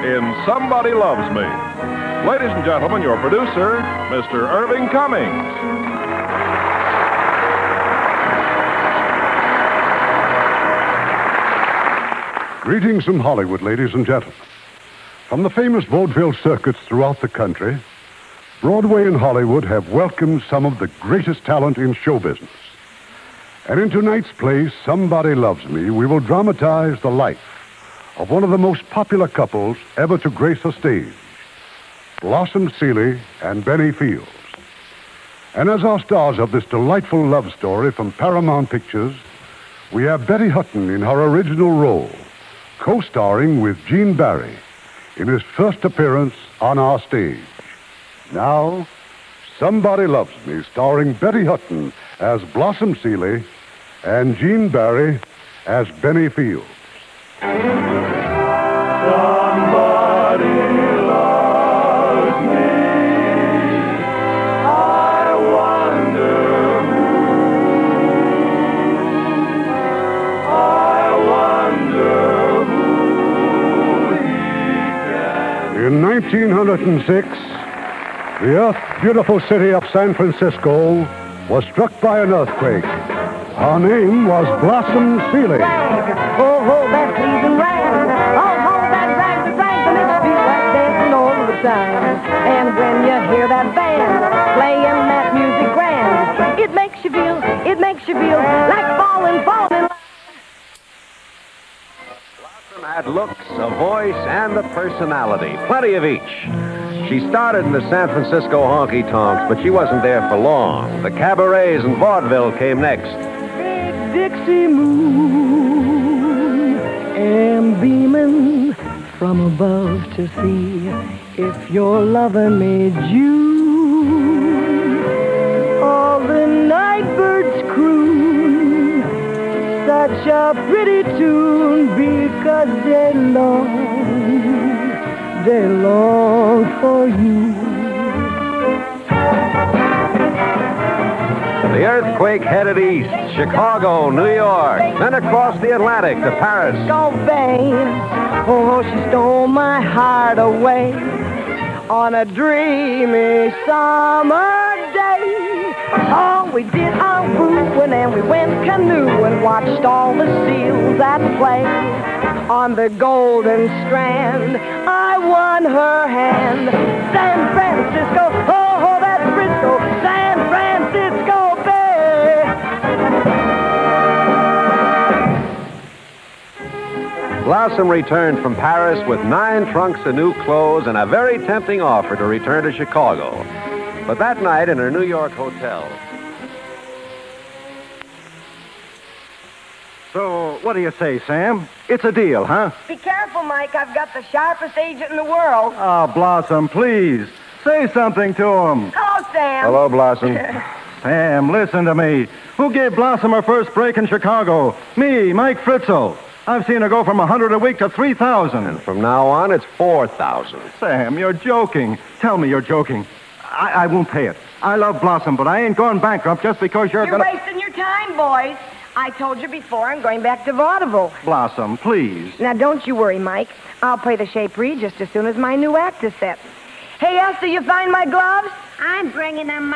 in Somebody Loves Me. Ladies and gentlemen, your producer, Mr. Irving Cummings. Greetings from Hollywood, ladies and gentlemen. From the famous vaudeville circuits throughout the country, Broadway and Hollywood have welcomed some of the greatest talent in show business. And in tonight's play, Somebody Loves Me, we will dramatize the life of one of the most popular couples ever to grace a stage, Blossom Seeley and Benny Fields. And as our stars of this delightful love story from Paramount Pictures, we have Betty Hutton in her original role, co-starring with Gene Barry in his first appearance on our stage. Now, Somebody Loves Me, starring Betty Hutton as Blossom Seeley and Gene Barry as Benny Fields. Somebody loves me. I wonder who. I wonder who he can. In 1906, the earth-beautiful city of San Francisco was struck by an earthquake. Her name was Blossom Seeley. Oh, ho, that pleasing rag. Oh, ho, that rag, the makes you feel like dancing all the time. And when you hear that band playing that music grand, it makes you feel like falling in love. Blossom had looks, a voice, and a personality. Plenty of each. She started in the San Francisco honky-tonks, but she wasn't there for long. The cabarets and vaudeville came next. Big Dixie moon am beaming from above to see if your lover made you. All the night birds croon such a pretty tune because they long for you. The earthquake headed east, Chicago, New York, then across the Atlantic to Paris. Go bang, oh, she stole my heart away on a dreamy summer day. Oh, we did our wooing and we went canoeing, watched all the seals at play. On the Golden Strand, I won her hand. San Francisco, oh, that Frisco, San Francisco Bay. Blossom returned from Paris with 9 trunks of new clothes and a very tempting offer to return to Chicago. But that night in her New York hotel. So, what do you say, Sam? It's a deal, huh? Be careful, Mike. I've got the sharpest agent in the world. Oh, Blossom, please. Say something to him. Hello, Sam. Hello, Blossom. Sam, listen to me. Who gave Blossom her first break in Chicago? Me, Mike Fritzl. I've seen her go from 100 a week to 3,000. And from now on, it's 4,000. Sam, you're joking. Tell me you're joking. I won't pay it. I love Blossom, but I ain't going bankrupt just because you're You're wasting your time, boys. I told you before I'm going back to vaudeville. Blossom, please. Now, don't you worry, Mike. I'll play the Shapery just as soon as my new act is set. Hey, Esther, you find my gloves? I'm bringing them.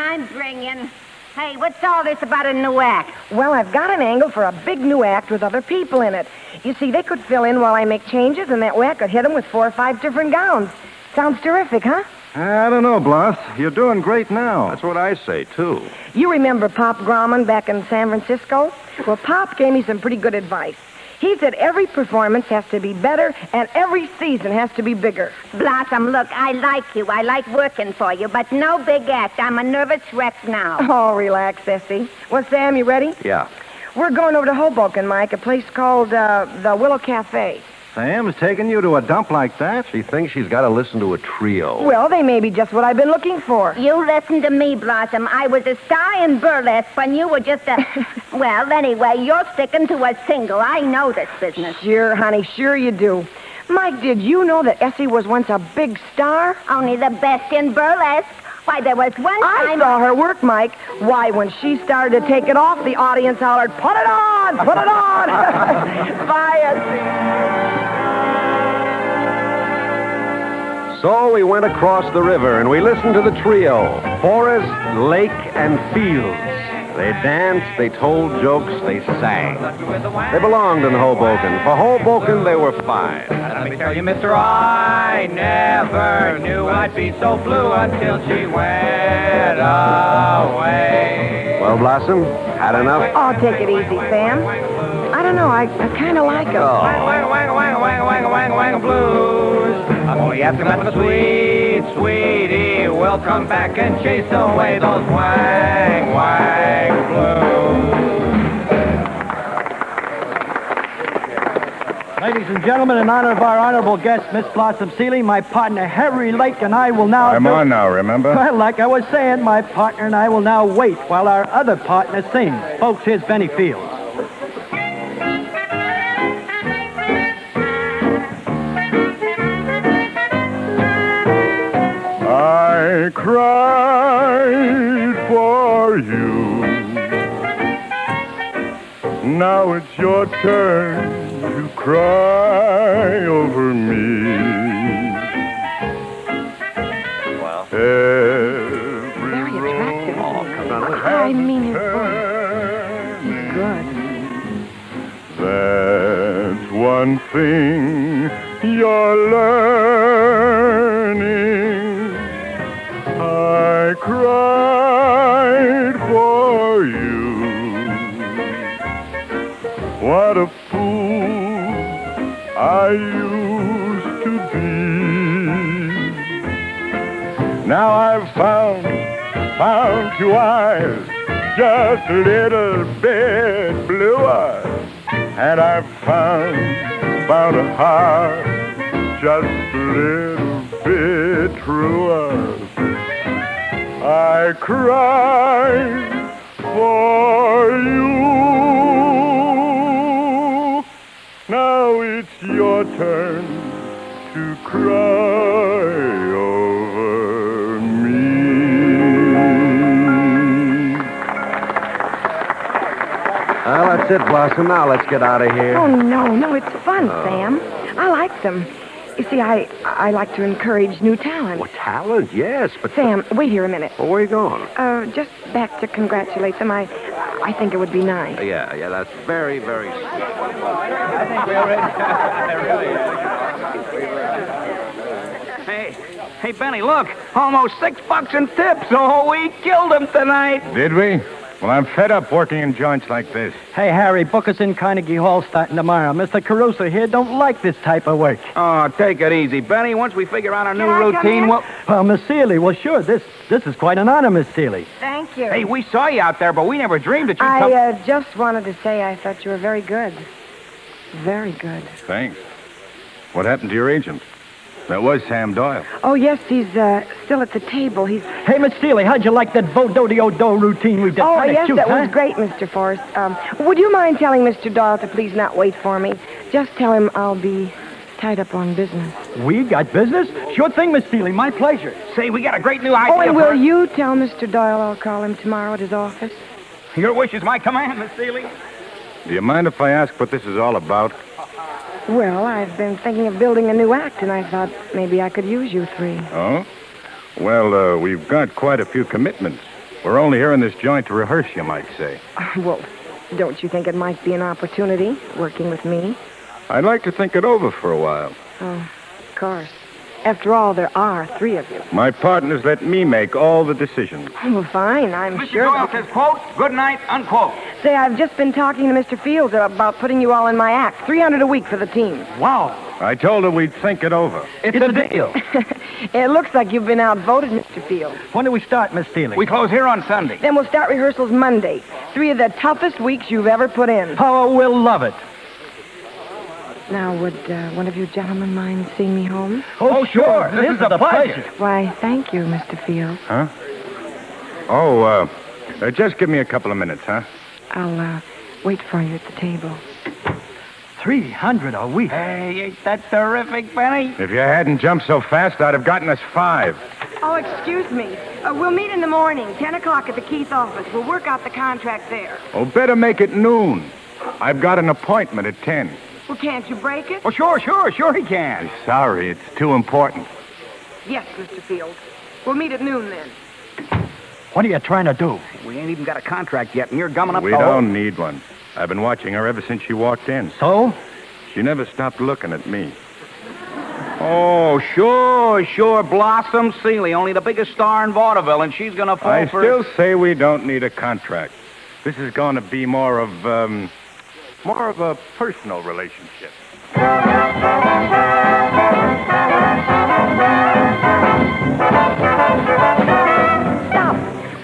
Hey, what's all this about a new act? Well, I've got an angle for a big new act with other people in it. You see, they could fill in while I make changes, and that way I could hit them with 4 or 5 different gowns. Sounds terrific, huh? I don't know, Bloss. You're doing great now. That's what I say, too. You remember Pop Grauman back in San Francisco? Well, Pop gave me some pretty good advice. He said every performance has to be better and every season has to be bigger. Blossom, look, I like you. I like working for you, but no big act. I'm a nervous wreck now. Oh, relax, Essie. Well, Sam, you ready? Yeah. We're going over to Hoboken, Mike, a place called the Willow Cafe. Sam's taking you to a dump like that? She thinks she's got to listen to a trio. Well, they may be just what I've been looking for. You listen to me, Blossom. I was a star in burlesque when you were just a... Well, anyway, you're sticking to a single. I know this business. Sure, honey, sure you do. Mike, did you know that Essie was once a big star? Only the best in burlesque. Why, there was one time... I saw her work, Mike. Why, when she started to take it off, the audience hollered, "Put it on! Put it on!" Bye, Essie. So we went across the river and we listened to the trio, Forest, Lake, and Fields. They danced, they told jokes, they sang. They belonged in Hoboken. For Hoboken, they were fine. Let me tell you, mister, I never knew I'd be so blue until she went away. Well, Blossom, had enough? Oh, take it easy, Sam. I don't know, I kind of like it. Wang blues. I'm only after that sweet, sweetie will come back and chase away those wang blues. Ladies and gentlemen, in honor of our honorable guest, Miss Blossom Seeley, my partner Harry Lake and I will now... I'm on now, remember? Well, like I was saying, my partner and I will now wait while our other partner sings. Folks, here's Benny Fields. I cried for you. Now it's your turn to cry over me. Well. Very attractive. I mean, his voice. He's good. That's one thing you're learning. I cried for you. What a fool I used to be. Now I've found two eyes just a little bit bluer, and I've found a heart just a little bit truer. I cried for you. Now it's your turn to cry over me. Well, that's it, Blossom. Now let's get out of here. Oh, no, it's fun, Sam. I like them. You see, I like to encourage new talent. Well, talent, yes, but... Sam, wait here a minute. Well, where are you going? Just back to congratulate them. I think it would be nice. Yeah, that's very, very sweet. I think we already... Hey, Benny, look. Almost $6 in tips. Oh, we killed him tonight. Did we? Well, I'm fed up working in joints like this. Hey, Harry, book us in Carnegie Hall starting tomorrow. Mr. Caruso here don't like this type of work. Oh, take it easy, Benny. Once we figure out our new routine, we'll... Well, Miss Seeley, well, sure, this is quite an honor, Miss Seeley. Thank you. Hey, we saw you out there, but we never dreamed that you'd I just wanted to say I thought you were very good. Very good. Thanks. What happened to your agent? That was Sam Doyle. Oh, yes, he's still at the table. He's... Hey, Miss Seeley, how'd you like that Vo-Do-De-O-Do routine we did? Oh, Kinda yes, cute, that huh? was great, Mr. Forrest. Would you mind telling Mr. Doyle to please not wait for me? Just tell him I'll be tied up on business. We got business? Sure thing, Miss Seeley. My pleasure. Say, we got a great new idea. Oh, and will you tell Mr. Doyle I'll call him tomorrow at his office? Your wish is my command, Miss Seeley. Do you mind if I ask what this is all about? Well, I've been thinking of building a new act, and I thought maybe I could use you three. Oh? Well, we've got quite a few commitments. We're only here in this joint to rehearse, you might say. Well, don't you think it might be an opportunity, working with me? I'd like to think it over for a while. Oh, of course. After all, there are three of you. My partners let me make all the decisions. Well, fine, I'm Mr. sure... Doyle says, quote, good night, unquote. Say, I've just been talking to Mr. Fields about putting you all in my act. $300 a week for the team. Wow. I told her we'd think it over. It's a deal. It looks like you've been outvoted, Mr. Fields. When do we start, Miss Seeley? We close here on Sunday. Then we'll start rehearsals Monday. 3 of the toughest weeks you've ever put in. Oh, we'll love it. Now, would one of you gentlemen mind seeing me home? Oh, sure. This is a pleasure. Why, thank you, Mr. Fields. Huh? Oh, just give me a couple of minutes, huh? I'll wait for you at the table. $300 a week. Hey, ain't that terrific, Benny? If you hadn't jumped so fast, I'd have gotten us 5. Oh, excuse me. We'll meet in the morning, 10 o'clock at the Keith office. We'll work out the contract there. Oh, better make it noon. I've got an appointment at 10. Well, can't you break it? Oh, sure he can. Sorry, it's too important. Yes, Mr. Field. We'll meet at noon then. What are you trying to do? We ain't even got a contract yet, and you're gumming up We the whole... don't need one. I've been watching her ever since she walked in. So? She never stopped looking at me. Oh, sure, Blossom Seeley, only the biggest star in vaudeville, and she's gonna fall I for... still say we don't need a contract. This is going to be more of a personal relationship. Stop.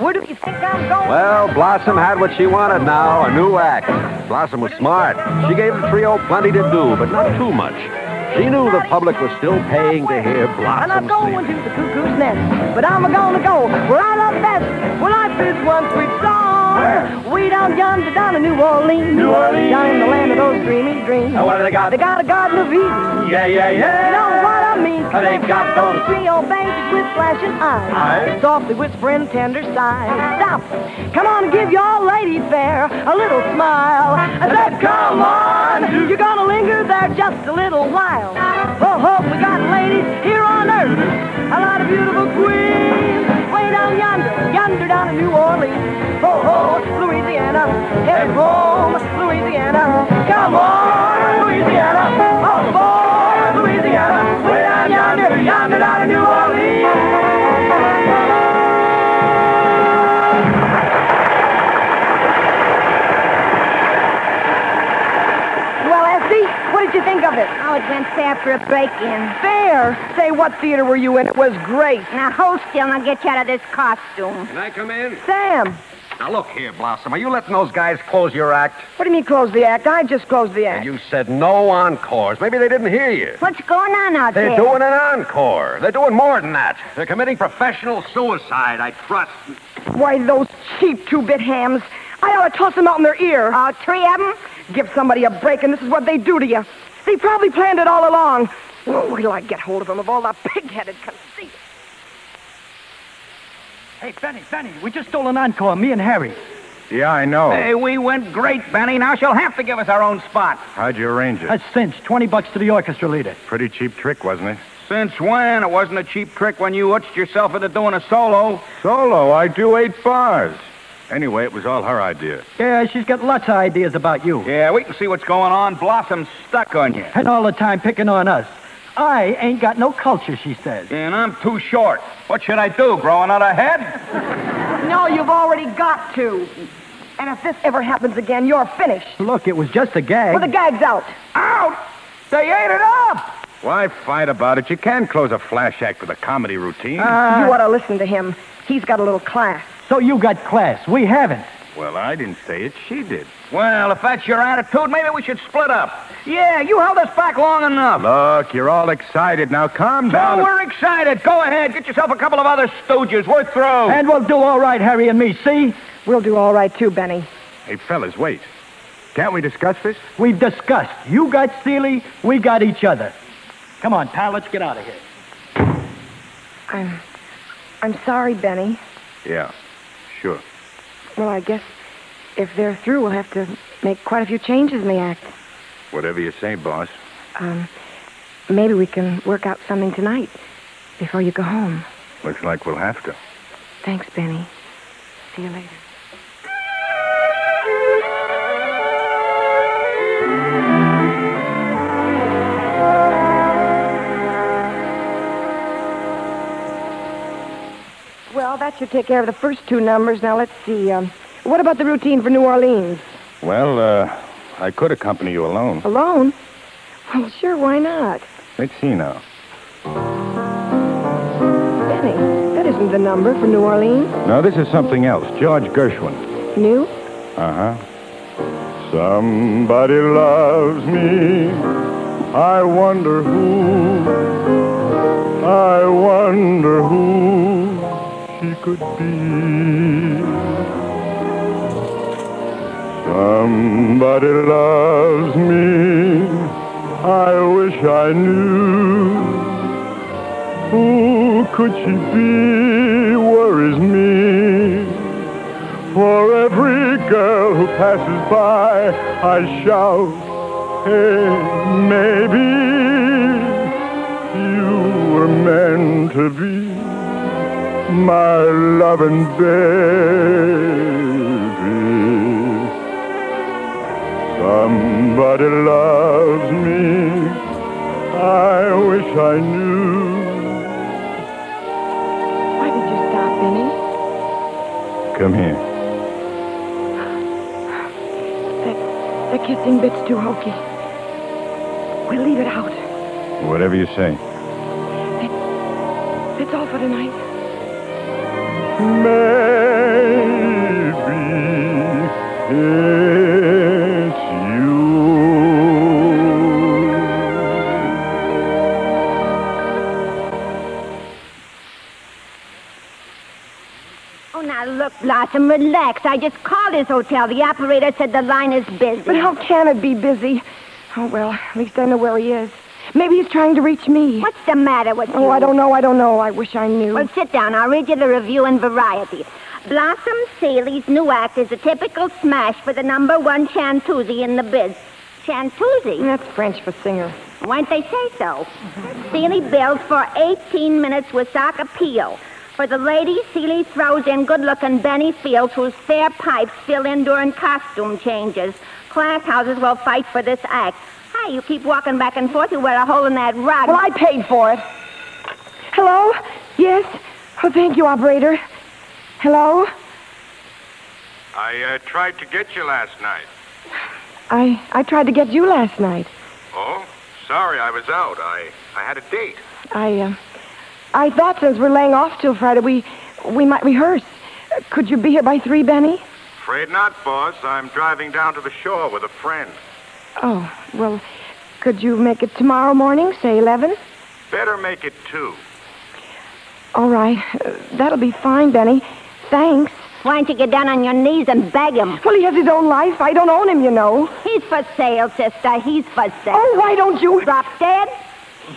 Where do you think I'm going? Well, Blossom had what she wanted now, a new act. Blossom was smart. She gave the trio plenty to do, but not too much. She knew the public was still paying to hear Blossom I'm not going sing. to the cuckoo's nest, but I'm gonna go where I love best. Well, life is one sweet song. Way down yonder, down in New Orleans. Down in the land of those dreamy dreams. Now, what do they got? They got a Garden of Eden. Yeah. You know what I mean? They've got those trio babies with flashing eyes. Softly whispering tender sighs. Stop. Come on and give your lady fair a little smile. I said, come on. You're gonna linger there just a little while. Oh, we got ladies here on earth. A lot of beautiful queens. Way down yonder down in New Orleans. Oh, Louisiana. Headed home, Louisiana. Come on, Louisiana. Oh, boy, Louisiana. Way down yonder down in New Orleans. What did you think of it? Oh, it went fair for a break-in. Fair? Say, what theater were you in? It was great. Now, hold still and I'll get you out of this costume. Can I come in? Sam, Now, look here, Blossom. Are you letting those guys close your act? what do you mean close the act? I just closed the act. And you said no encores. Maybe they didn't hear you. What's going on out They're there? doing an encore. They're doing more than that. They're committing professional suicide, I trust. Why, those cheap two-bit hams. I ought to toss them out in their ear. All three of them? Give somebody a break, and this is what they do to you. They probably planned it all along. Oh, wait till I get hold of them, of all the pig-headed conceit. Hey, Benny, we just stole an encore, me and Harry. Yeah, I know. Hey, we went great, Benny. Now she'll have to give us our own spot. How'd you arrange it? That's cinched. $20 to the orchestra leader. Pretty cheap trick, wasn't it? Since when? It wasn't a cheap trick when you utched yourself into doing a solo. Solo, I do 8 bars. Anyway, it was all her idea. Yeah, she's got lots of ideas about you. Yeah, we can see what's going on. Blossom's stuck on you. And all the time picking on us. I ain't got no culture, she says. And I'm too short. What should I do, grow another head? No, you've already got to. And if this ever happens again, you're finished. Look, it was just a gag. Well, the gag's out. Out! They ate it up! Why fight about it? You can close a flash act with a comedy routine. You ought to listen to him. He's got a little class. So you got class. We haven't. Well, I didn't say it. She did. Well, if that's your attitude, maybe we should split up. Yeah, you held us back long enough. Look, you're all excited. Now calm down. So we're excited. Go ahead. Get yourself a couple of other stooges. We're through. And we'll do all right, Harry and me, see? We'll do all right, too, Benny. Hey, fellas, wait. Can't we discuss this? We've discussed. You got Seeley, we got each other. Come on, pal, let's get out of here. I'm sorry, Benny. Yeah, sure. Well, I guess if they're through, we'll have to make quite a few changes in the act. Whatever you say, boss. Maybe we can work out something tonight before you go home. Looks like we'll have to. Thanks, Benny. See you later. Well, that should take care of the first 2 numbers. Now, let's see. What about the routine for New Orleans? Well, I could accompany you alone. Alone? Well, sure, why not? Let's see now. Benny, that isn't the number for New Orleans. No, this is something else. George Gershwin. New? Uh-huh. Somebody loves me. I wonder who. I wonder who she could be. Somebody loves me. I wish I knew. Who could she be? Worries me. For every girl who passes by, I shout, hey, maybe you were meant to be my loving baby. Somebody loves me, I wish I knew. Why did you stop, Benny? Come here. The kissing bit's too hokey. We'll leave it out. Whatever you say. That's all for tonight. Maybe it's you. Oh, now look, Blossom, relax. I just called his hotel. The operator said the line is busy. But how can it be busy? Oh, well, at least I know where he is. Maybe he's trying to reach me. What's the matter with you? Oh, I don't know. I wish I knew. Well, sit down. I'll read you the review in Variety. Blossom Seeley's new act is a typical smash for the #1 chanteuse in the biz. Chanteuse? That's French for singer. Why didn't they say so? Seeley bills for 18 minutes with sock appeal. For the ladies, Seeley throws in good-looking Benny Fields, whose fair pipes fill in during costume changes. Class houses will fight for this act. Hey, you keep walking back and forth, you wear a hole in that rug. Well, I paid for it. Hello? Yes? Oh, thank you, operator. Hello? I tried to get you last night. I tried to get you last night. Oh? Sorry, I was out. I had a date. I thought since we're laying off till Friday, we might rehearse. Could you be here by 3, Benny? Afraid not, boss. I'm driving down to the shore with a friend. Oh, well, could you make it tomorrow morning, say 11? Better make it 2. All right. That'll be fine, Benny. Thanks. Why don't you get down on your knees and beg him? Well, he has his own life. I don't own him, you know. He's for sale, sister. He's for sale. Oh, why don't you... Drop dead?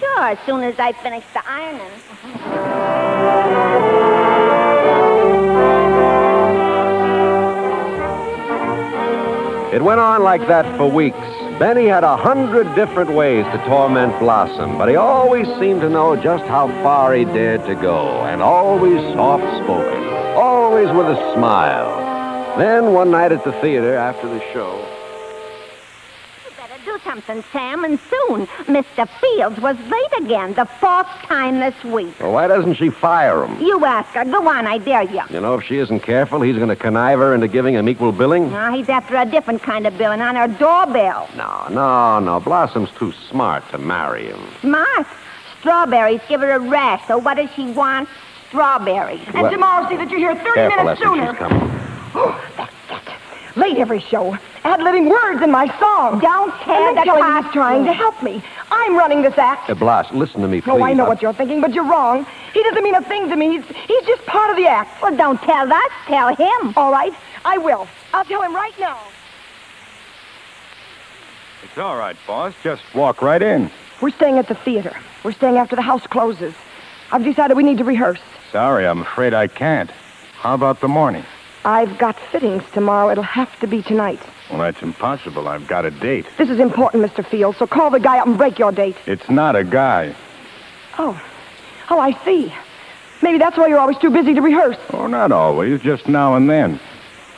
Sure, as soon as I finish the ironing. It went on like that for weeks. Benny had 100 different ways to torment Blossom, but he always seemed to know just how far he dared to go, and always soft-spoken, always with a smile. Then, one night at the theater after the show... You better do something, Sam, and soon. Mr. Fields was late again, the 4th time this week. Well, why doesn't she fire him? You ask her. Go on, I dare you. You know, if she isn't careful, he's going to connive her into giving him equal billing. No, he's after a different kind of billing on her doorbell. No. Blossom's too smart to marry him. Smart? Strawberries give her a rash, so what does she want? Strawberries. And tomorrow, see that you're here 30 Careful, minutes Esther, sooner. she's coming. Oh, that's it. Late every show. Ad-libbing words in my song. Don't tear the Kelly costume. is trying to help me. I'm running this act. Bloss, listen to me, please. Oh, I know what you're thinking, but you're wrong. He doesn't mean a thing to me. He's just part of the act. Well, don't tell us. Tell him. All right, I will. I'll tell him right now. It's all right, boss. Just walk right in. We're staying at the theater. We're staying after the house closes. I've decided we need to rehearse. Sorry, I'm afraid I can't. How about the morning? I've got fittings tomorrow. It'll have to be tonight. Well, that's impossible. I've got a date. This is important, Mr. Fields, so call the guy up and break your date. It's not a guy. Oh, I see. Maybe that's why you're always too busy to rehearse. Oh, not always. Just now and then.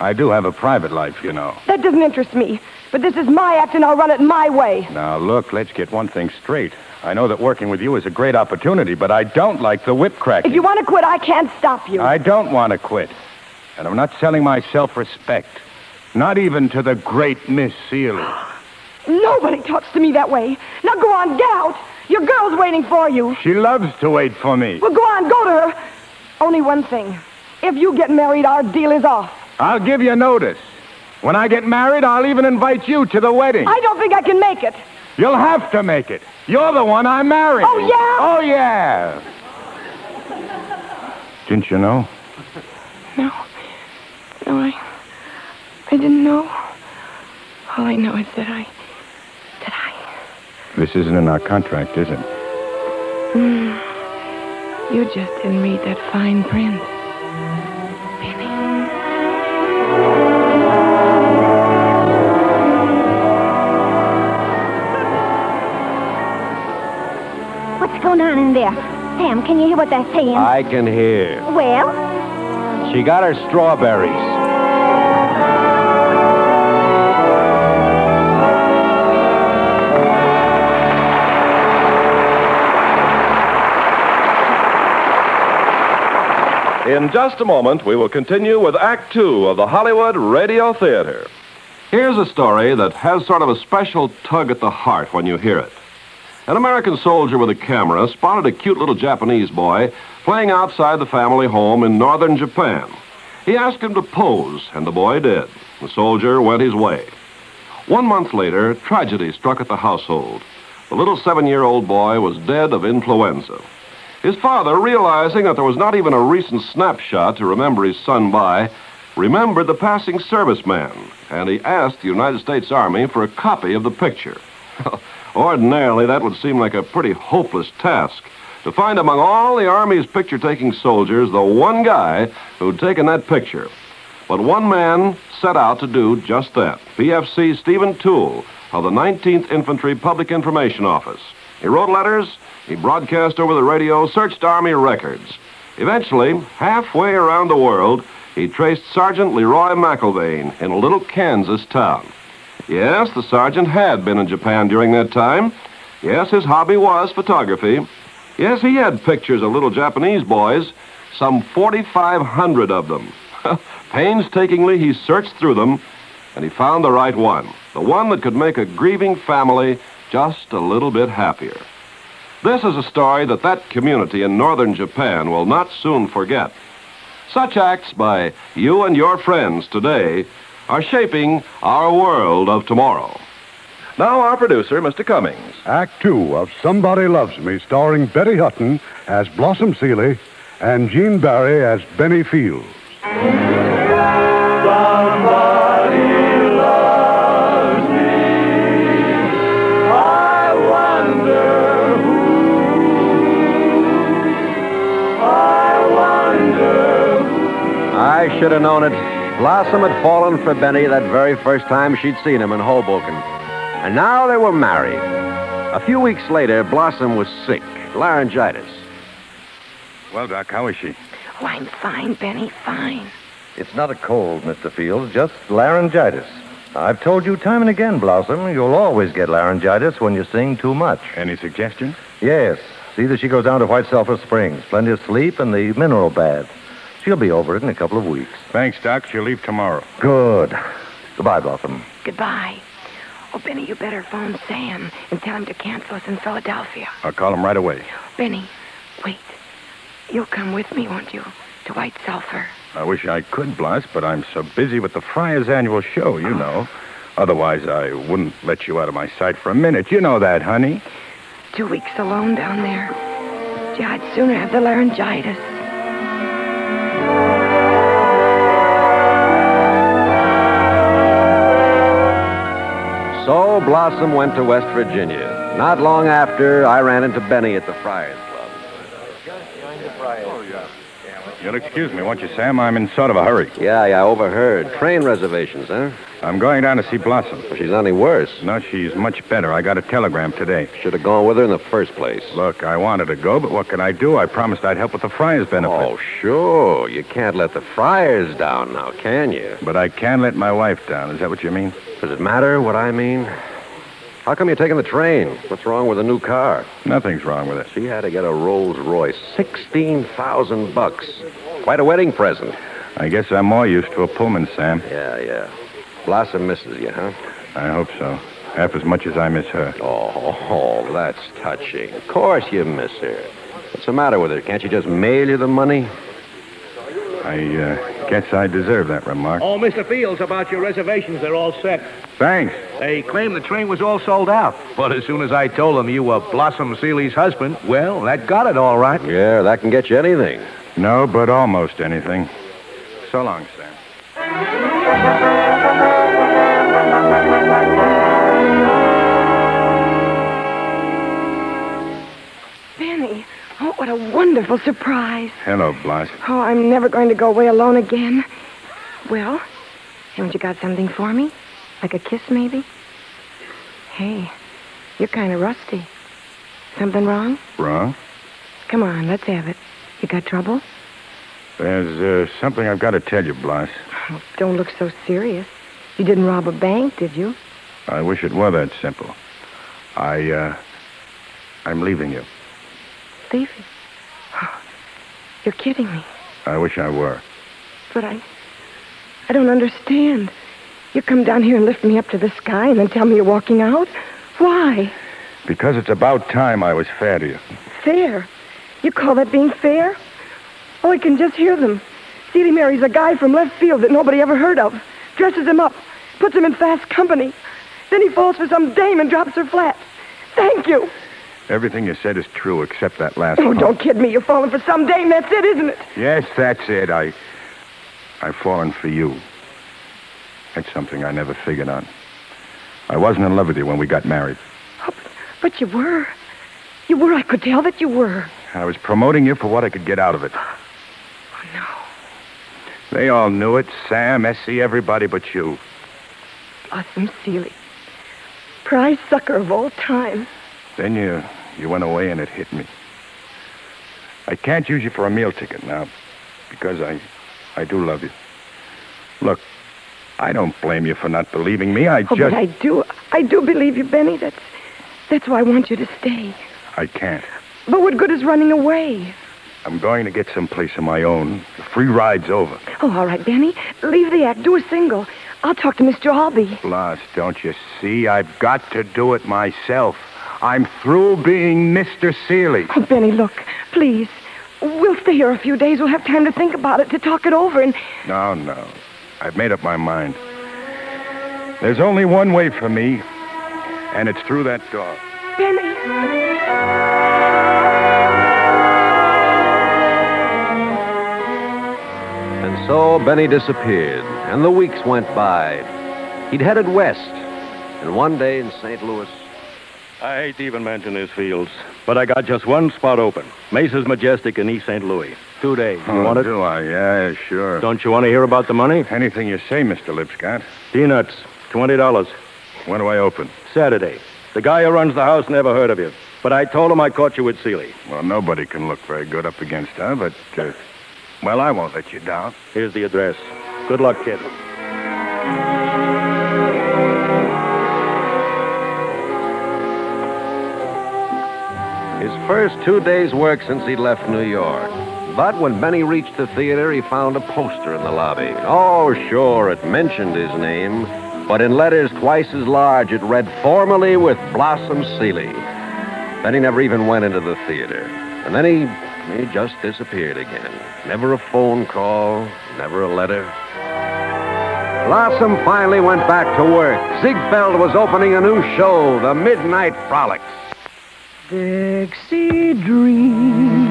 I do have a private life, you know. That doesn't interest me. But this is my act, and I'll run it my way. Now, look, let's get one thing straight. I know that working with you is a great opportunity, but I don't like the whip cracking. If you want to quit, I can't stop you. I don't want to quit. And I'm not selling my self-respect. Not even to the great Miss Seeley. Nobody talks to me that way. Now go on, get out. Your girl's waiting for you. She loves to wait for me. Well, go on, go to her. Only one thing. If you get married, our deal is off. I'll give you notice. When I get married, I'll even invite you to the wedding. I don't think I can make it. You'll have to make it. You're the one I'm marrying. Oh, yeah? Oh, yeah. Didn't you know? No, I didn't know. All I know is that I... This isn't in our contract, is it? You just didn't read that fine print. Benny. What's going on in there? Sam, can you hear what they're saying? I can hear. Well? She got her strawberries. In just a moment, we will continue with Act Two of the Hollywood Radio Theatre. Here's a story that has sort of a special tug at the heart when you hear it. An American soldier with a camera spotted a cute little Japanese boy playing outside the family home in northern Japan. He asked him to pose, and the boy did. The soldier went his way. 1 month later, tragedy struck at the household. The little 7-year-old boy was dead of influenza. His father, realizing that there was not even a recent snapshot to remember his son by, remembered the passing serviceman, and he asked the United States Army for a copy of the picture. Ordinarily, that would seem like a pretty hopeless task, to find among all the Army's picture-taking soldiers the one guy who'd taken that picture. But one man set out to do just that, PFC Stephen Toole of the 19th Infantry Public Information Office. He wrote letters, he broadcast over the radio, searched Army records. Eventually, halfway around the world, he traced Sergeant Leroy McIlvaine in a little Kansas town. Yes, the sergeant had been in Japan during that time. Yes, his hobby was photography. Yes, he had pictures of little Japanese boys, some 4,500 of them. Painstakingly, he searched through them, and he found the right one, the one that could make a grieving family just a little bit happier. This is a story that community in northern Japan will not soon forget. Such acts by you and your friends today are shaping our world of tomorrow. Now our producer, Mr. Cummings. Act Two of Somebody Loves Me, starring Betty Hutton as Blossom Seeley and Gene Barry as Benny Fields. I should have known it. Blossom had fallen for Benny that very first time she'd seen him in Hoboken. And now they were married. A few weeks later, Blossom was sick, laryngitis. Well, Doc, how is she? Oh, I'm fine, Benny, fine. It's not a cold, Mr. Fields, just laryngitis. I've told you time and again, Blossom, you'll always get laryngitis when you sing too much. Any suggestions? Yes. See that she goes down to White Sulphur Springs. Plenty of sleep and the mineral bath. She'll be over it in a couple of weeks. Thanks, Doc. She'll leave tomorrow. Good. Goodbye, Blossom. Goodbye. Oh, Benny, you better phone Sam and tell him to cancel us in Philadelphia. I'll call him right away. Benny, wait. You'll come with me, won't you, to White Sulphur? I wish I could, Blas, but I'm so busy with the Friars' annual show, you know. Otherwise, I wouldn't let you out of my sight for a minute. You know that, honey. 2 weeks alone down there. Gee, I'd sooner have the laryngitis. So Blossom went to West Virginia. Not long after, I ran into Benny at the Friars Club. You'll excuse me, won't you, Sam? I'm in sort of a hurry. Yeah, I overheard. Train reservations, huh? I'm going down to see Blossom. Well, she's not any worse. No, she's much better. I got a telegram today. Should have gone with her in the first place. Look, I wanted to go, but what could I do? I promised I'd help with the Friars' benefit. Oh, sure. You can't let the Friars down now, can you? But I can let my wife down. Is that what you mean? Does it matter what I mean? How come you're taking the train? What's wrong with the new car? Nothing's wrong with it. She had to get a Rolls Royce. $16,000. Quite a wedding present. I guess I'm more used to a Pullman, Sam. Yeah. Blossom misses you, huh? I hope so. Half as much as I miss her. Oh, that's touching. Of course you miss her. What's the matter with her? Can't she just mail you the money? I guess I deserve that remark. Oh, Mr. Fields, about your reservations, they're all set. Thanks. They claim the train was all sold out. But as soon as I told them you were Blossom Seeley's husband, well, that got it all right. Yeah, that can get you anything. No, but almost anything. So long, Sam. Benny, oh, what a wonderful surprise. Hello, Blas. Oh, I'm never going to go away alone again. Well, haven't you got something for me? Like a kiss, maybe? Hey, you're kind of rusty. Something wrong? Wrong? Come on, let's have it. You got trouble? There's something I've got to tell you, Blas. Oh, don't look so serious. You didn't rob a bank, did you? I wish it were that simple. I'm leaving you. Leaving? Oh, you're kidding me. I wish I were. But I don't understand. You come down here and lift me up to the sky and then tell me you're walking out? Why? Because it's about time I was fair to you. Fair? You call that being fair? Oh, I can just hear them. Seeley marries a guy from left field that nobody ever heard of, dresses him up, puts him in fast company. Then he falls for some dame and drops her flat. Thank you. Everything you said is true except that last Oh, part. don't kid me. You're falling for some dame. That's it, isn't it? Yes, that's it. I've fallen for you. That's something I never figured out. I wasn't in love with you when we got married. Oh, but you were. You were. I could tell that you were. I was promoting you for what I could get out of it. Oh, no. They all knew it. Sam, Essie, everybody but you. Blossom Seeley. Prize sucker of all time. Then you went away and it hit me. I can't use you for a meal ticket now because I do love you. Look, I don't blame you for not believing me. But I do believe you, Benny. That's why I want you to stay. I can't. But what good is running away? I'm going to get someplace of my own. The free ride's over. Oh, all right, Benny. Leave the act. Do a single. I'll talk to Mr. Albee. Blas, don't you see? I've got to do it myself. I'm through being Mr. Seeley. Oh, Benny, look, please. We'll stay here a few days. We'll have time to think about it, to talk it over, and... No. I've made up my mind. There's only one way for me, and it's through that door. Benny! And so Benny disappeared, and the weeks went by. He'd headed west, and one day in St. Louis... I hate to even mention these fields, but I got just one spot open. Mesa's Majestic in East St. Louis. 2 days. You want it? Do I? Yeah, sure. Don't you want to hear about the money? Anything you say, Mr. Lipscott. Peanuts. $20. When do I open? Saturday. The guy who runs the house never heard of you. But I told him I caught you with Seeley. Well, nobody can look very good up against her, but, well, I won't let you down. Here's the address. Good luck, kid. His first 2 days' work since he'd left New York. But when Benny reached the theater, he found a poster in the lobby. Oh, sure, it mentioned his name, but in letters twice as large, it read formally with Blossom Seeley. Then he never even went into the theater. And then he just disappeared again. Never a phone call, never a letter. Blossom finally went back to work. Ziegfeld was opening a new show, The Midnight Frolics. Dixie dreams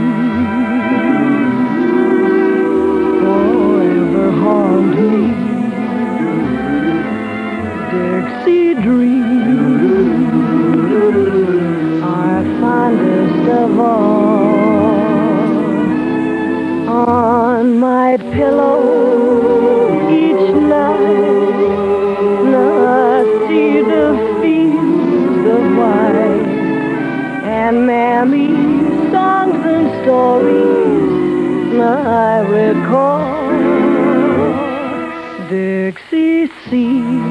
forever haunt me. Dixie dreams are fondest of all. On my pillow each night, I see the fields of white. And Mammy's songs and stories I recall. Dixie seem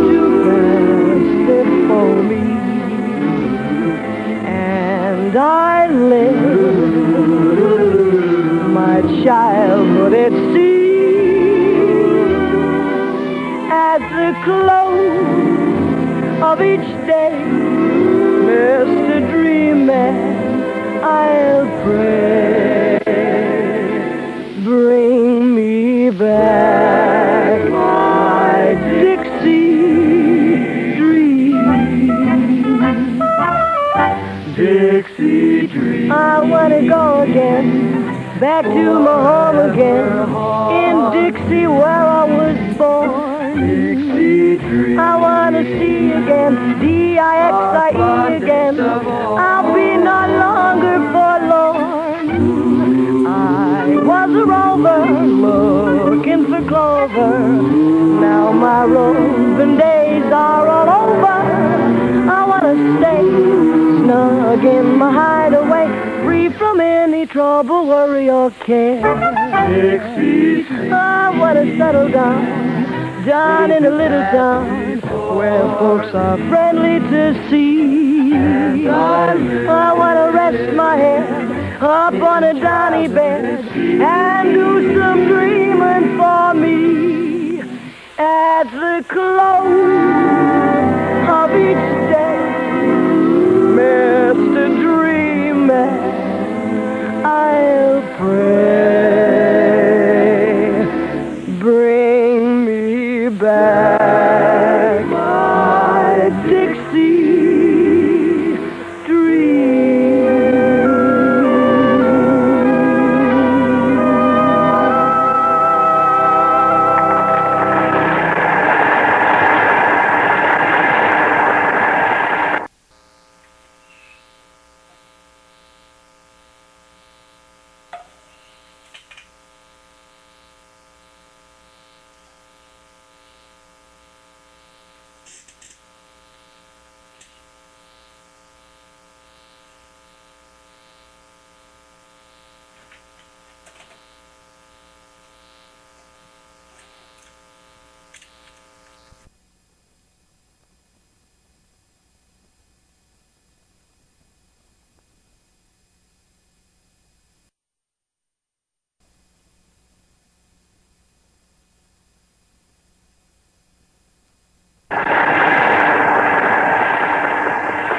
to pass before me, and I live my childhood, it seems, at the close of each day, Mr. Dreamer, I'll pray. Bring me back my Dixie dream. Dixie dream. I want to go again, back to my home again, in Dixie where I was born. Dixie dream. I want to see again, D-I-X-I-E again. I'll be no longer forlorn. I was a rover looking for clover. Now my roving days are all over. I want to stay snug again, my hideaway, free from any trouble, worry, or care. Dixie, I want to settle down in a little town where folks are friendly to see. I want to rest my head up on a downy bed and do some dreaming for me. At the close of each day, Mr. Dreamer, I'll pray, bring me back my Dixie dream.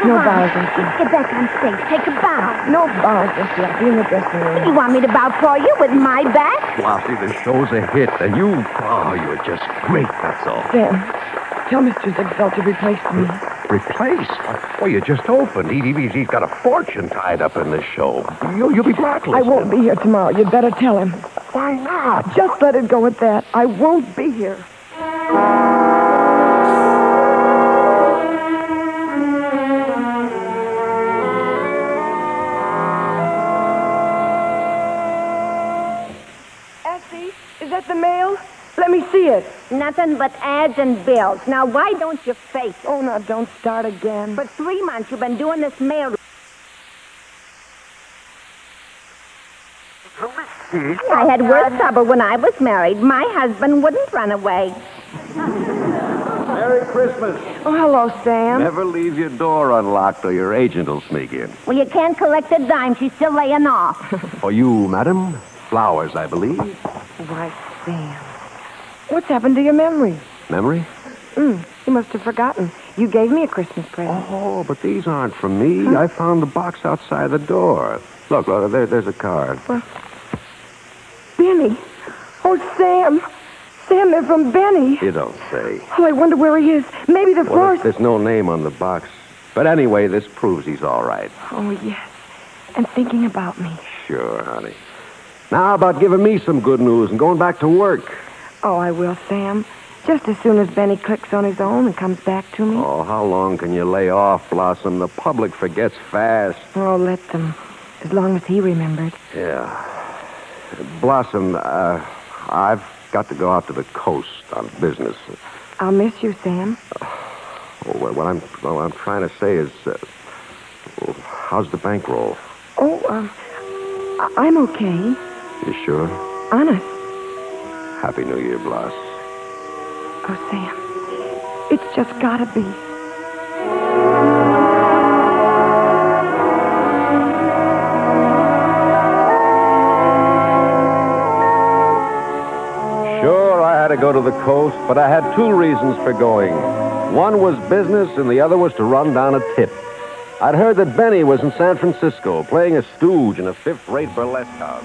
No bows, Essie. Get back on stage. Take a bow. No bows, Essie. I'll be in the dressing room. You want me to bow for you with my back? Flossie, the show's a hit, and you're just great, that's all. Sam, tell Mr. Ziegfeld to replace me. Replace? Well, you just opened. He's got a fortune tied up in this show. You'll be blacklisted. I won't be here tomorrow. You'd better tell him. Why not? Just let it go at that. I won't be here. Is that the mail? Let me see it. Nothing but ads and bills. Now, why don't you face it? Oh, now, don't start again. For 3 months, you've been doing this mail. I had worse trouble when I was married. My husband wouldn't run away. Merry Christmas. Oh, hello, Sam. Never leave your door unlocked or your agent will sneak in. Well, you can't collect a dime. She's still laying off. For you, madam. Flowers, I believe. Why, Sam, what's happened to your memory? Memory? You must have forgotten. You gave me a Christmas present. Oh, but these aren't from me. Huh? I found the box outside the door. Look, there's a card. Well, Benny. Oh, Sam. Sam, they're from Benny. You don't say. Oh, I wonder where he is. Maybe the first... There's no name on the box. But anyway, this proves he's all right. Oh, yes. And thinking about me. Sure, honey. Now, how about giving me some good news and going back to work? Oh, I will, Sam. Just as soon as Benny clicks on his own and comes back to me. Oh, how long can you lay off, Blossom? The public forgets fast. Oh, let them. As long as he remembered. Yeah. Blossom, I've got to go out to the coast on business. I'll miss you, Sam. What I'm trying to say is, how's the bankroll? Oh, I'm okay. You sure? Honest. Happy New Year, Bloss. Oh, Sam, it's just gotta be. Sure, I had to go to the coast, but I had 2 reasons for going. One was business, and the other was to run down a tip. I'd heard that Benny was in San Francisco, playing a stooge in a 5th-rate burlesque house.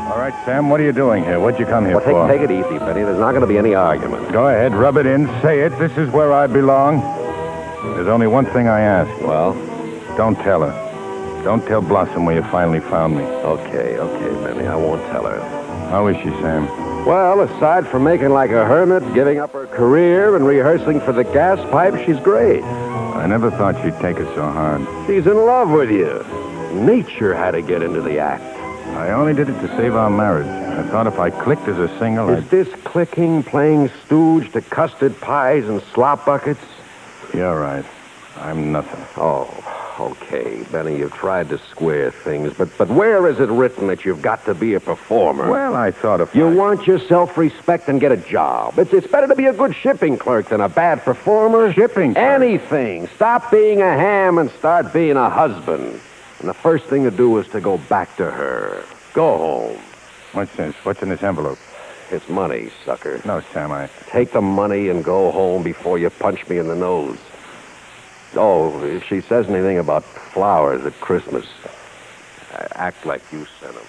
All right, Sam, what are you doing here? What'd you come here for? Take it easy, Benny. There's not going to be any argument. Go ahead, rub it in, say it. This is where I belong. There's only one thing I ask. Well? Don't tell her. Don't tell Blossom where you finally found me. Okay, Benny. I won't tell her. How is she, Sam? Well, aside from making like a hermit, giving up her career, and rehearsing for the gas pipe, she's great. I never thought she'd take it so hard. She's in love with you. Nature had to get into the act. I only did it to save our marriage. I thought if I clicked as a single, Is this clicking, playing stooge to custard pies and slop buckets? You're right. I'm nothing. Oh, okay, Benny, you've tried to square things, but where is it written that you've got to be a performer? Well, I thought if You want your self-respect and get a job. It's better to be a good shipping clerk than a bad performer. Shipping clerk? Anything. Stop being a ham and start being a husband. And the first thing to do is to go back to her. Go home. What's this? What's in this envelope? It's money, sucker. No, Sam, Take the money and go home before you punch me in the nose. Oh, if she says anything about flowers at Christmas, act like you sent them.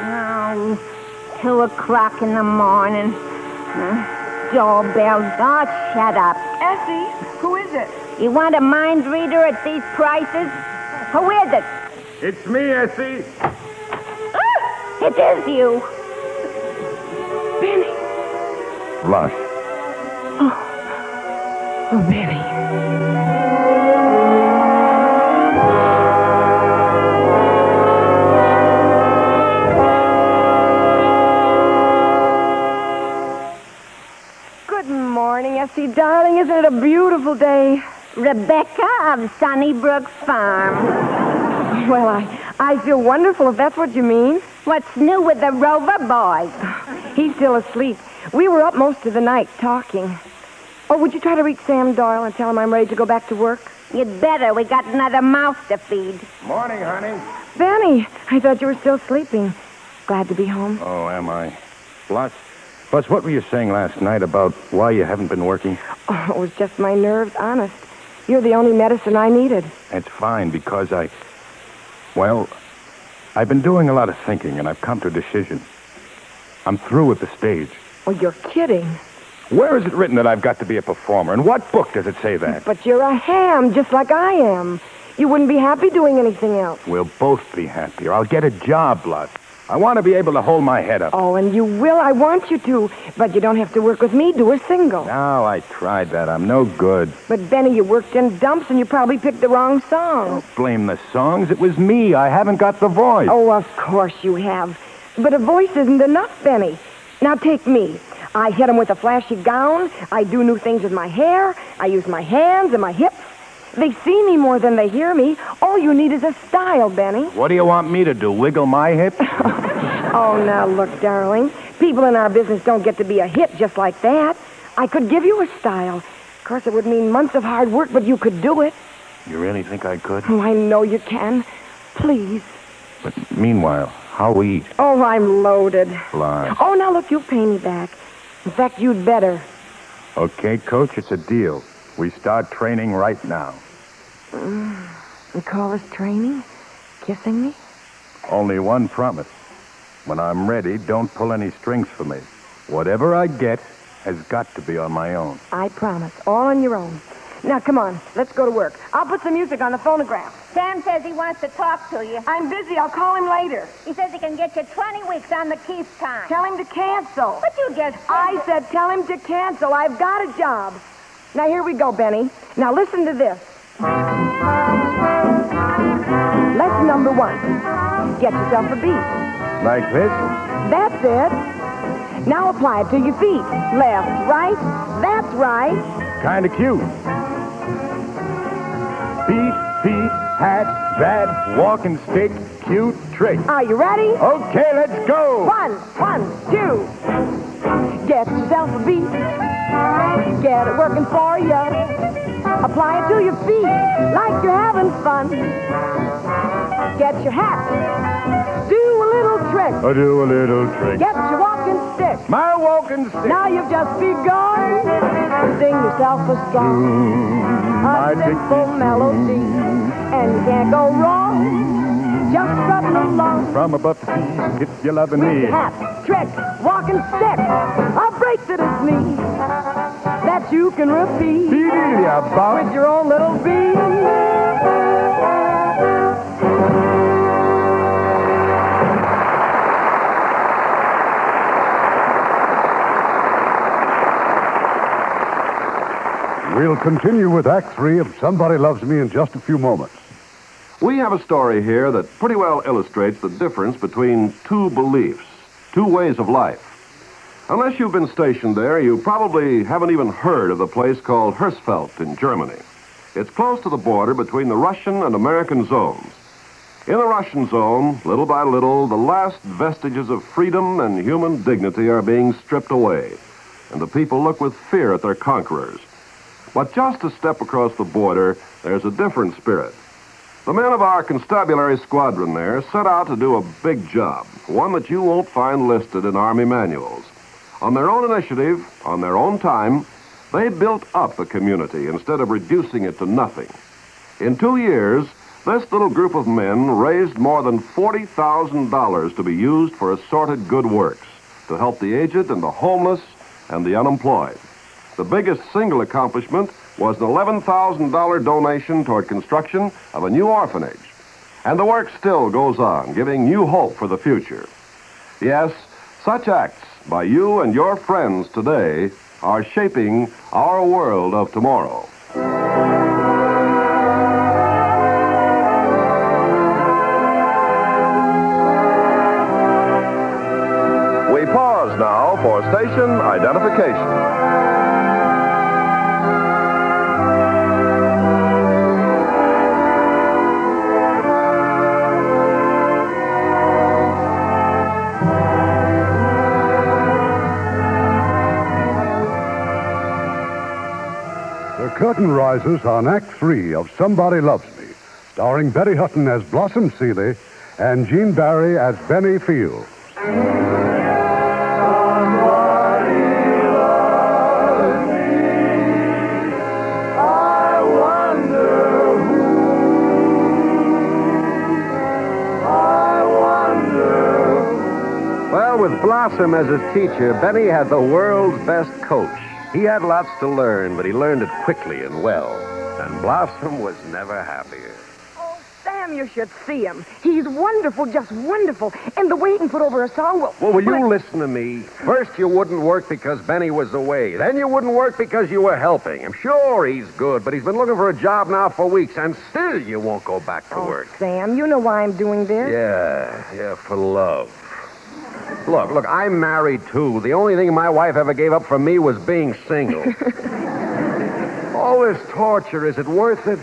Oh, 2 o'clock in the morning. Doorbell. Oh, shut up. Essie, who is it? You want a mind reader at these prices? Who is it? It's me, Essie. Ah, it is you. Benny. Blush. Oh, Benny. Good morning, Essie, darling. Isn't it a beautiful day? Rebecca of Sunnybrook Farm. Well, I feel wonderful, if that's what you mean. What's new with the Rover boys? He's still asleep. We were up most of the night talking. Oh, would you try to reach Sam Doyle and tell him I'm ready to go back to work? You'd better. We got another mouth to feed. Morning, honey. Benny, I thought you were still sleeping. Glad to be home. Oh, am I? Blush, what were you saying last night about why you haven't been working? Oh, it was just my nerves, honest. You're the only medicine I needed. It's fine, because I've been doing a lot of thinking, and I've come to a decision. I'm through with the stage. Oh, you're kidding. Where is it written that I've got to be a performer? In what book does it say that? But you're a ham, just like I am. You wouldn't be happy doing anything else. We'll both be happier. I'll get a job, Blush. I want to be able to hold my head up. Oh, and you will. I want you to. But you don't have to work with me. Do a single. No, I tried that. I'm no good. But, Benny, you worked in dumps and you probably picked the wrong song. Don't blame the songs. It was me. I haven't got the voice. Oh, of course you have. But a voice isn't enough, Benny. Now take me. I hit 'em with a flashy gown. I do new things with my hair. I use my hands and my hips. They see me more than they hear me. All you need is a style, Benny. What do you want me to do, wiggle my hips? Oh, now look, darling. People in our business don't get to be a hit just like that. I could give you a style. Of course, it would mean months of hard work, but you could do it. You really think I could? Oh, I know you can. Please. But meanwhile, how'll we eat? Oh, I'm loaded. Fly. Oh, now look, you'll pay me back. In fact, you'd better. Okay, Coach, it's a deal. We start training right now. You call this training? Kissing me? Only one promise. When I'm ready, don't pull any strings for me. Whatever I get has got to be on my own. I promise. All on your own. Now, come on. Let's go to work. I'll put some music on the phonograph. Sam says he wants to talk to you. I'm busy. I'll call him later. He says he can get you 20 weeks on the Keith time. Tell him to cancel. But you just said I said tell him to cancel. I've got a job. Now, here we go, Benny. Now, listen to this. Lesson number 1. Get yourself a beat. Like this? That's it. Now apply it to your feet. Left, right. That's right. Kind of cute. Feet, hat, bat, walking stick, cute trick. Are you ready? Okay, let's go. 1, 2. Get yourself a beat. Get it working for you. Apply it to your feet like you're having fun. Get your hat. Do a little trick. I do a little trick. Get your walking stick. My walking stick. Now you've just begun to sing yourself a song. A simple melody. And you can't go wrong. Just strutting along. From above the sea, it's your loving me. Hat, trick, walking stick. A break that is me. That you can repeat. With your own little beat. We'll continue with Act 3 of Somebody Loves Me in just a few moments. We have a story here that pretty well illustrates the difference between two beliefs. two ways of life. Unless you've been stationed there, you probably haven't even heard of the place called Hersfeld in Germany. It's close to the border between the Russian and American zones. In the Russian zone, little by little, the last vestiges of freedom and human dignity are being stripped away, and the people look with fear at their conquerors. But just a step across the border, there's a different spirit. The men of our constabulary squadron there set out to do a big job, one that you won't find listed in Army manuals. On their own initiative, on their own time, they built up a community instead of reducing it to nothing. In 2 years, this little group of men raised more than $40,000 to be used for assorted good works, to help the aged and the homeless and the unemployed. The biggest single accomplishment was an $11,000 donation toward construction of a new orphanage. And the work still goes on, giving new hope for the future. Yes, such acts by you and your friends today are shaping our world of tomorrow. We pause now for station identification. The curtain rises on Act 3 of Somebody Loves Me, starring Betty Hutton as Blossom Seeley and Gene Barry as Benny Fields. Well, with Blossom as his teacher, Benny had the world's best coach. He had lots to learn, but he learned it quickly and well. And Blossom was never happier. Oh, Sam, you should see him. He's wonderful, just wonderful. And the way he can put over a song, Well, will you listen to me? First, you wouldn't work because Benny was away. Then you wouldn't work because you were helping him. Sure, he's good, but he's been looking for a job now for weeks, and still you won't go back to work. Sam, you know why I'm doing this? Yeah, for love. Look, I'm married, too. The only thing my wife ever gave up for me was being single. All this torture, is it worth it?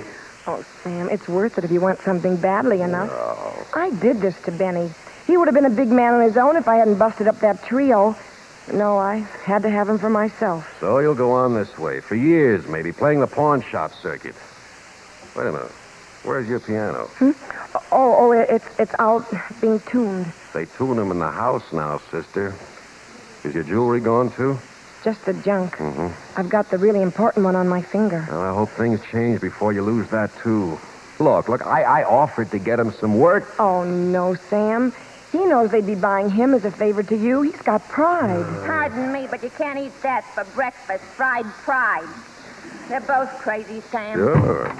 Oh, Sam, it's worth it if you want something badly enough. Oh. I did this to Benny. He would have been a big man on his own if I hadn't busted up that trio. No, I had to have him for myself. So you'll go on this way, for years maybe, playing the pawn shop circuit. Wait a minute. Where's your piano? Oh, it's out being tuned. They tune them in the house now, sister. Is your jewelry gone, too? Just the junk. Mm-hmm. I've got the really important one on my finger. Well, I hope things change before you lose that, too. Look, I offered to get him some work. Oh, no, Sam. He knows they'd be buying him as a favor to you. He's got pride. Pardon me, but you can't eat that for breakfast. Fried pride. They're both crazy, Sam. Sure.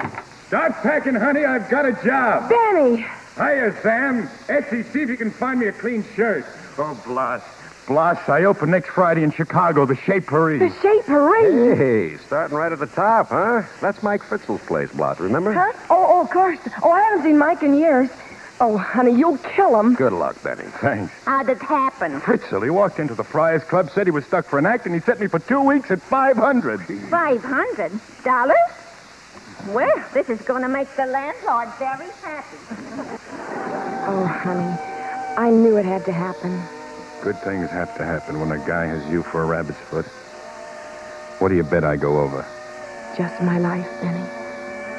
Start packing, honey. I've got a job. Benny! Hiya, Sam. Etsy, see if you can find me a clean shirt. Oh, Blas, I open next Friday in Chicago, the Chez Paris. The Chez Paris? Hey, starting right at the top, huh? That's Mike Fritzel's place, Blas, remember? Huh? Oh, of course. Oh, I haven't seen Mike in years. Oh, honey, you'll kill him. Good luck, Benny. Thanks. How'd it happen? Fritzel, he walked into the Friars Club, said he was stuck for an act, and he set me for 2 weeks at $500. $500? Well, this is going to make the landlord very happy. Oh, honey, I knew it had to happen. Good things have to happen when a guy has you for a rabbit's foot. What do you bet I go over? Just my life, Benny.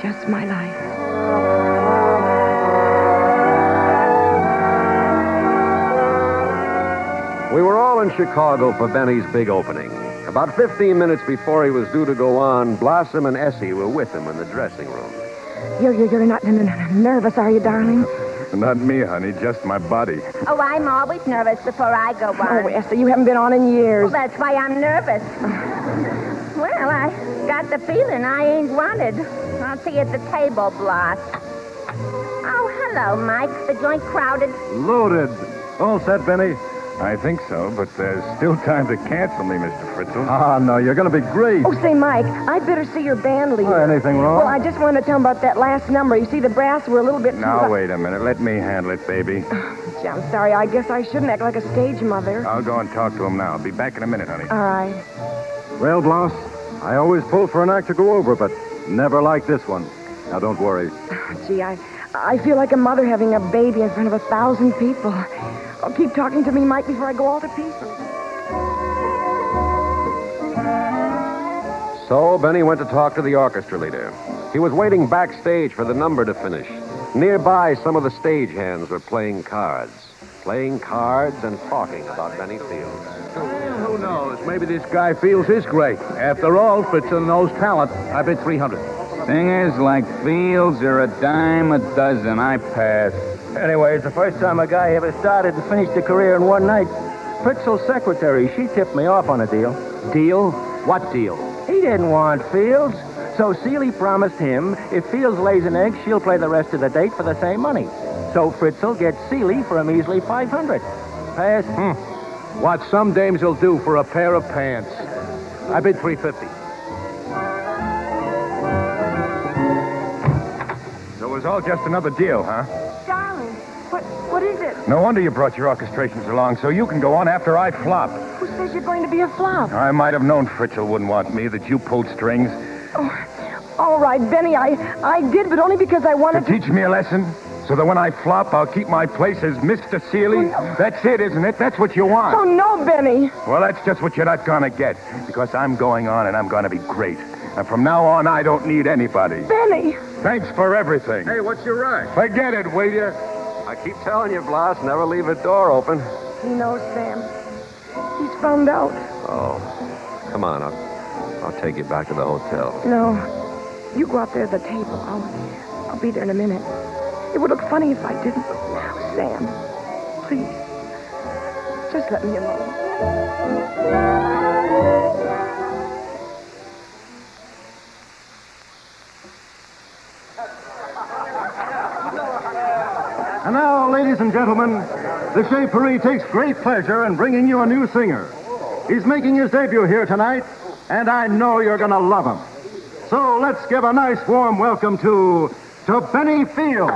Just my life. We were all in Chicago for Benny's big opening. About 15 minutes before he was due to go on, Blossom and Essie were with him in the dressing room. You're not nervous, are you, darling? Not me, honey, just my body. Oh, I'm always nervous before I go on. Oh, Esther, you haven't been on in years. Well, that's why I'm nervous. Well, I got the feeling I ain't wanted. I'll see you at the table, Blas. Oh, hello, Mike. The joint crowded? Loaded. All set, Benny. I think so, but there's still time to cancel me, Mr. Fritzl. Ah, no, you're going to be great. Oh, say, Mike, I'd better see your band leader. Oh, anything wrong? Well, I just wanted to tell him about that last number. You see, the brass were a little bit too... Now, wait a minute. Let me handle it, baby. Gee, I'm sorry. I guess I shouldn't act like a stage mother. I'll go and talk to him now. I'll be back in a minute, honey. All right. Well, Bloss, I always pull for an act to go over, but never like this one. Now, don't worry. Gee, I feel like a mother having a baby in front of 1,000 people. Oh, keep talking to me, Mike, before I go all to pieces. So Benny went to talk to the orchestra leader. He was waiting backstage for the number to finish. Nearby, some of the stagehands were playing cards. Playing cards and talking about Benny Fields. Well, who knows? Maybe this guy feels his great. After all, Fritzl knows talent. I bid 300. Singers like Fields are a dime a dozen. I pass. Anyway, it's the first time a guy ever started and finished a career in one night. Fritzl's secretary, she tipped me off on a deal. Deal? What deal? He didn't want Fields, so Seeley promised him if Fields lays an egg, she'll play the rest of the date for the same money. So Fritzl gets Seeley for a measly 500. Pass. What some dames will do for a pair of pants. I bid 350. So it was all just another deal, huh? Darling, what is it? No wonder you brought your orchestrations along, so you can go on after I flop. Who says you're going to be a flop? I might have known Fritzl wouldn't want me, that you pulled strings. Oh, all right, Benny, I did, but only because I wanted to... teach me a lesson? So that when I flop, I'll keep my place as Mr. Seeley? Oh, no. That's it, isn't it? That's what you want. Oh, no, Benny. Well, that's just what you're not going to get, because I'm going on and I'm going to be great. And from now on, I don't need anybody. Benny. Thanks for everything. Hey, what's your rush? Forget it, will you? I keep telling you, Bloss, never leave a door open. He knows, Sam. He's found out. Oh, come on, I'll take you back to the hotel. No, you go out there to the table. I'll be there in a minute. It would look funny if I didn't. Sam, please, just let me alone. And now, ladies and gentlemen, the Chez Paris takes great pleasure in bringing you a new singer. He's making his debut here tonight, and I know you're going to love him. So let's give a nice warm welcome to Benny Fields.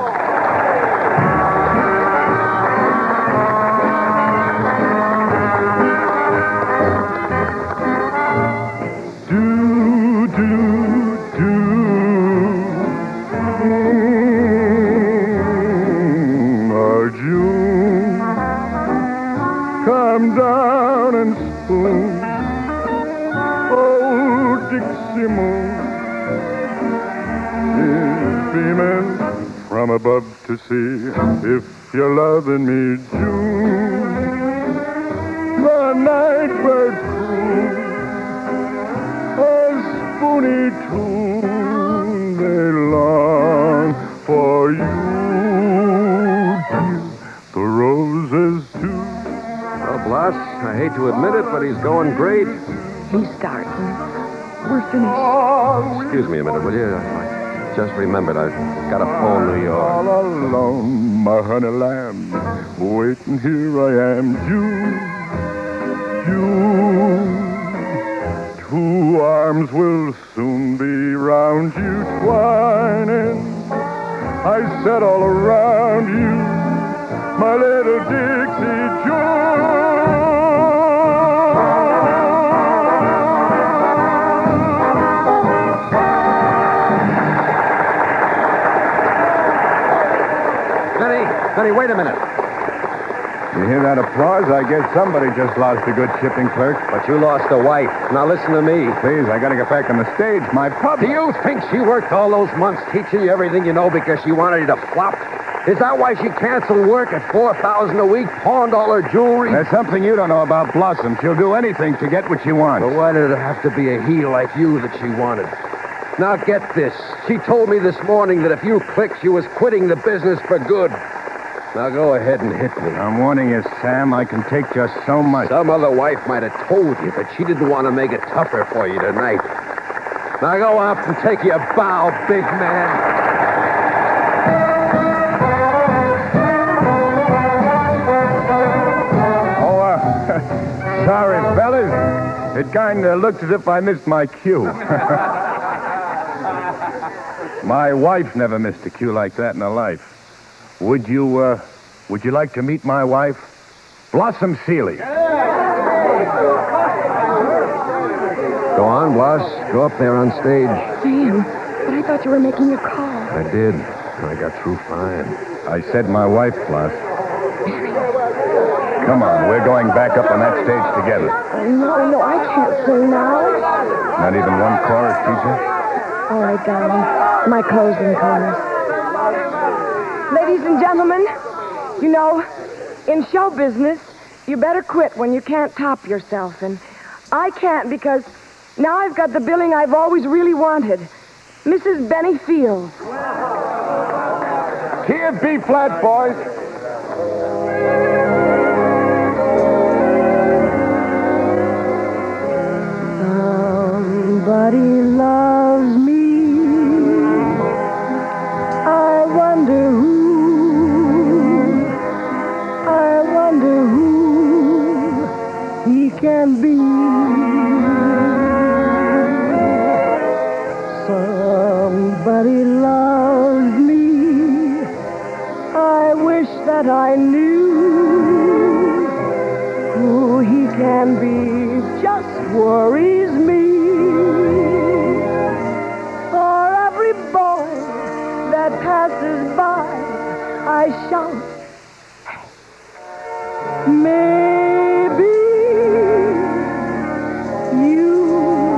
Come down and spoon, old Dixie Moon is beaming from above to see if you're loving me, June. The night bird croon a spoony tune, they long for you, the roses too. Bloss, I hate to admit it, but he's going great. He's starting. We're finished. Excuse me a minute, will you? I just remembered I've got to phone New York. All alone, my honey lamb, waiting here I am, you. Two arms will soon be round you, twining. I said all around you, my little Dixie June. Benny, wait a minute. You hear that applause? I guess somebody just lost a good shipping clerk. But you lost a wife. Now listen to me. Please, I gotta get back on the stage. My pup. Do you think she worked all those months teaching you everything you know because she wanted you to flop? Is that why she canceled work at $4,000 a week, pawned all her jewelry? There's something you don't know about Blossom. She'll do anything to get what she wants. But why did it have to be a heel like you that she wanted? Now get this. She told me this morning that if you clicked, she was quitting the business for good. Now go ahead and hit me. I'm warning you, Sam. I can take just so much. Some other wife might have told you, but she didn't want to make it tougher for you tonight. Now go up and take your bow, big man. Sorry, fellas. It kind of looks as if I missed my cue. My wife never missed a cue like that in her life. Would you like to meet my wife? Blossom Seeley. Go on, Bloss. Go up there on stage. Sam, but I thought you were making a call. I did. And I got through fine. I said my wife, Bloss. Come on, we're going back up on that stage together. No, I can't sing now. Not even one chorus, teacher? All right, darling. My closing chorus. Ladies and gentlemen, you know, in show business, you better quit when you can't top yourself. And I can't because now I've got the billing I've always really wanted. Mrs. Benny Fields. Key of B flat, boys. Somebody loves me. I wonder who he can be. Somebody loves me. I wish that I knew who he can be. Just worries me. For every boy that passes by, I shout, maybe you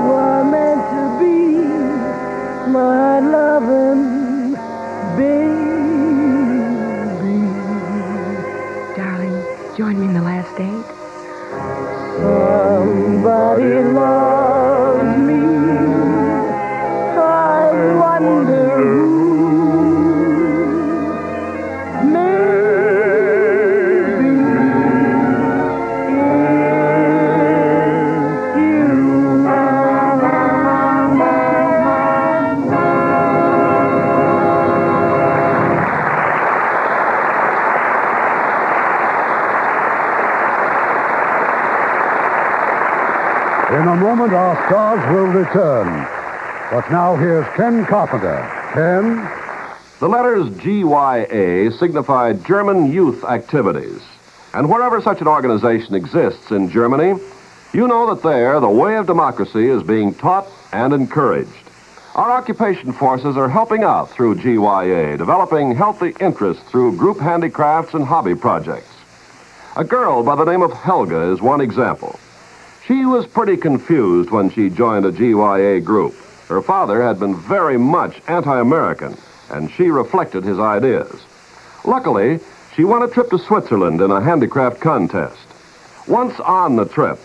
were meant to be my loving baby. Darling, join me in the last date. Somebody loves me. I wonder who. In a moment, our stars will return. But now here's Ken Carpenter. Ken? The letters GYA signify German Youth Activities. And wherever such an organization exists in Germany, you know that there the way of democracy is being taught and encouraged. Our occupation forces are helping out through GYA, developing healthy interest through group handicrafts and hobby projects. A girl by the name of Helga is one example. She was pretty confused when she joined a GYA group. Her father had been very much anti-American, and she reflected his ideas. Luckily, she won a trip to Switzerland in a handicraft contest. Once on the trip,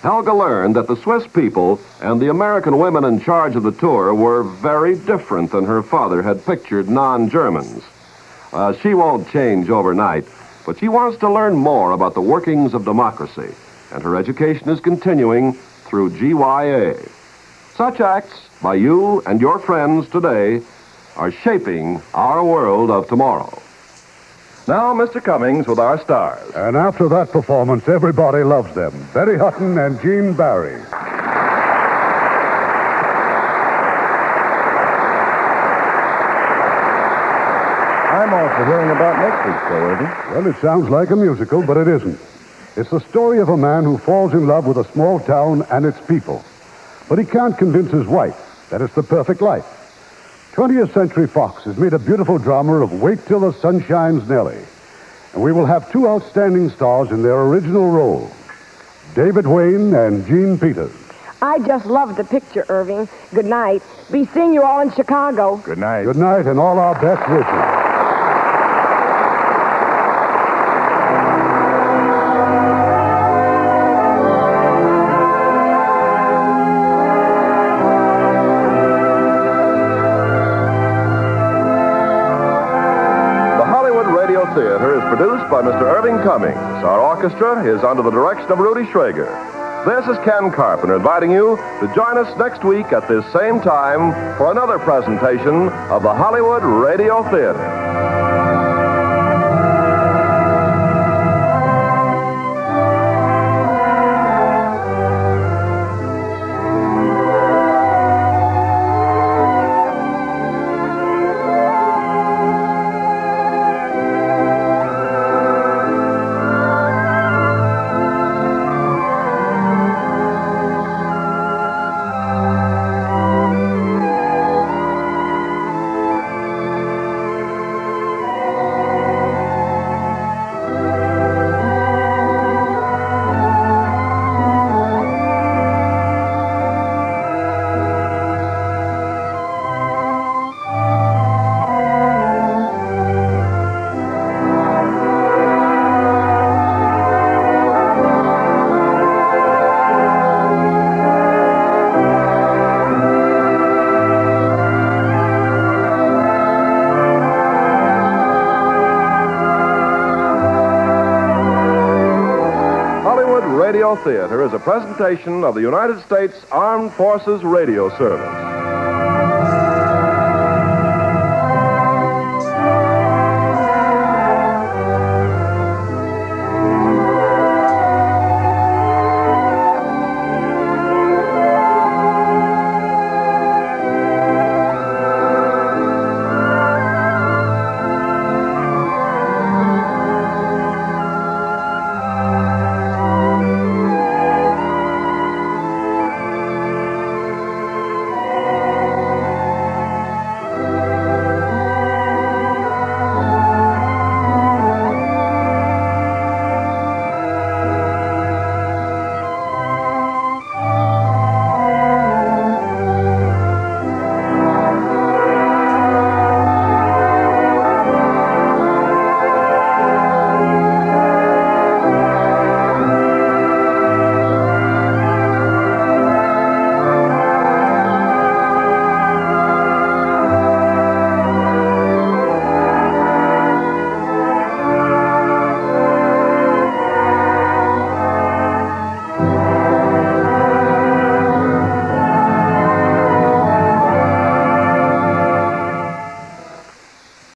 Helga learned that the Swiss people and the American women in charge of the tour were very different than her father had pictured non-Germans. She won't change overnight, but she wants to learn more about the workings of democracy, and her education is continuing through GYA. Such acts by you and your friends today are shaping our world of tomorrow. Now, Mr. Cummings with our stars. And after that performance, everybody loves them. Betty Hutton and Gene Barry. I'm all for hearing about next week's show, Irving. Well, it sounds like a musical, but it isn't. It's the story of a man who falls in love with a small town and its people. But he can't convince his wife that it's the perfect life. 20th Century Fox has made a beautiful drama of Wait Till the Sun Shines Nellie. And we will have two outstanding stars in their original role, David Wayne and Gene Peters. I just love the picture, Irving. Good night. Be seeing you all in Chicago. Good night. Good night, and all our best wishes. Theater is produced by Mr. Irving Cummings. Our orchestra is under the direction of Rudy Schrager. This is Ken Carpenter inviting you to join us next week at this same time for another presentation of the Hollywood Radio Theater. Radio Theatre is a presentation of the United States Armed Forces Radio Service.